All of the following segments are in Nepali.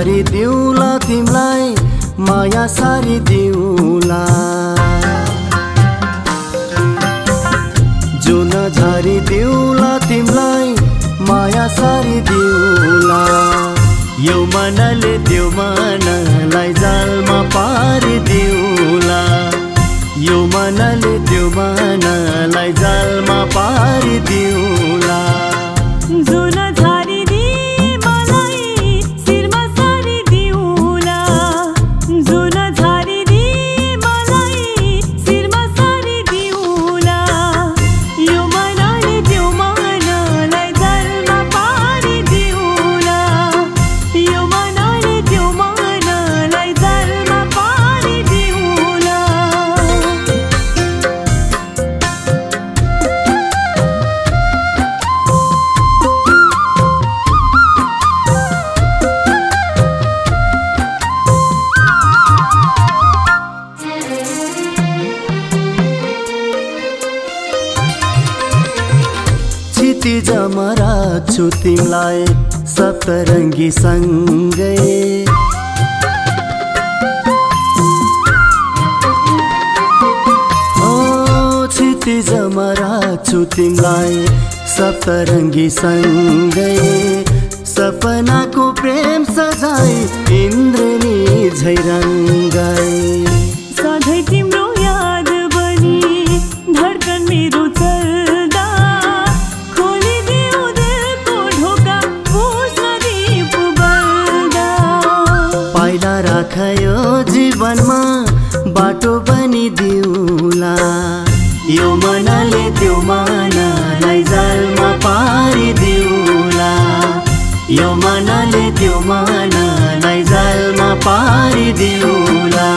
झारी दिउला तिमलाई माया सारी दिउला जुन झारी दिउला तिमलाई माया सारी दिउला यो मनले त्यो मनलाई जालमा पारी दिउला यो मनले त्यो मनलाई जालमा पारी दिउला जुन झारी दि मलाई शिरमा सारी दिउला जुन झारी दि मलाई शिरमा सारी दिउला यो मनले त्यो मनलाई जालमा पारी दिउला यो मनले त्यो मनलाई जालमा पारी दिउला छिती जमरा छु तिमलाई सप्तरङ्गी सँगै छिती जमरा छु तिमलाई सप्तरङ्गी सँगै सपनाको प्रेम सजाई इन्द्रनी झै रङ्गाई सधैँ तिम्रो याद बनी धड्कन मेरो चल्दा खोलिदेऊ दिलको ढोका बुझ्न दीप बल्दा पाइला राख यो जीवनमा बाटो बनी दिउला यो मनले त्यो मनलाई जालमा पारी दिउला यो मनले त्यो मनलाई जालमा पारी दिउला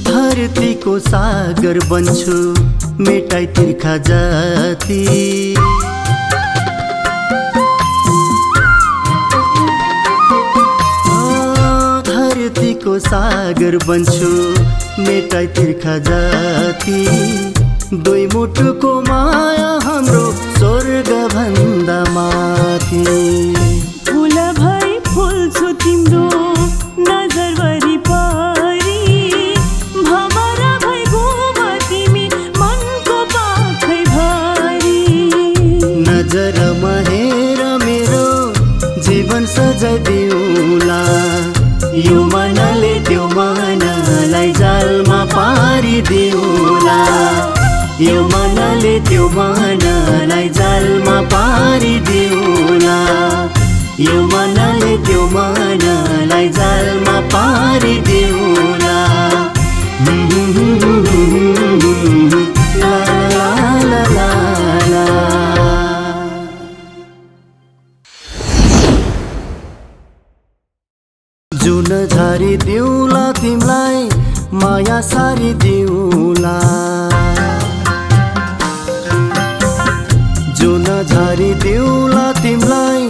धरतीको सागर बन्छु मेटाई तिर्खा जाति धरतीको सागर बन्छु मेटाई तिर्खा जाति दुई मुटुको माया हाम्रो स्वर्ग भन्दा माथि फुल भई फुल्छु तिम्रो नजर वरिपरि भमरा भई घुम तिमी मनको पाखै भरि नजरमा हेर मेरो जीवन सजाइदिउला यो मनले त्यो मनलाई जालमा पारी दिउला यो मनले त्यो मनलाई जालमा पारी दिउला यो मनले त्यो मनलाई जालमा पारी दिउला ला ला ला ला जुन झारी दिउला तिमलाई माया सारी दिउला जुन झारी दिउला तिमलाई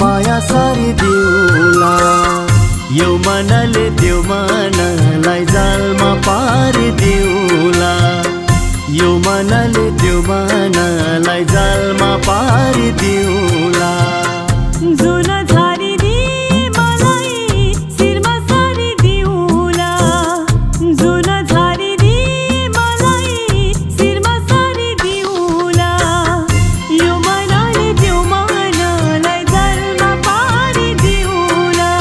माया सारी दिउला यो मनले त्यो मनलाई जालमा पारी दिउला यो मनले त्यो मनलाई जालमा पारी दिउला जुन झारी दि मलाई शिरमा सारी दिउला जुन झारी दि मलाई शिरमा सारी दिउला यो मनले त्यो मनलाई जालमा पारी दिउला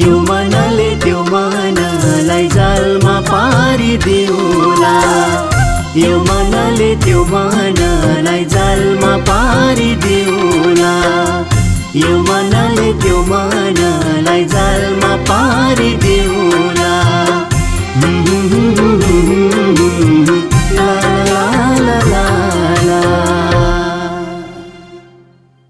यो मनले त्यो मनलाई जालमा पारी दिउला यो मनले त्यो मनलाई जालमा पारी दिउला यो मनले त्यो मनलाई जालमा पारी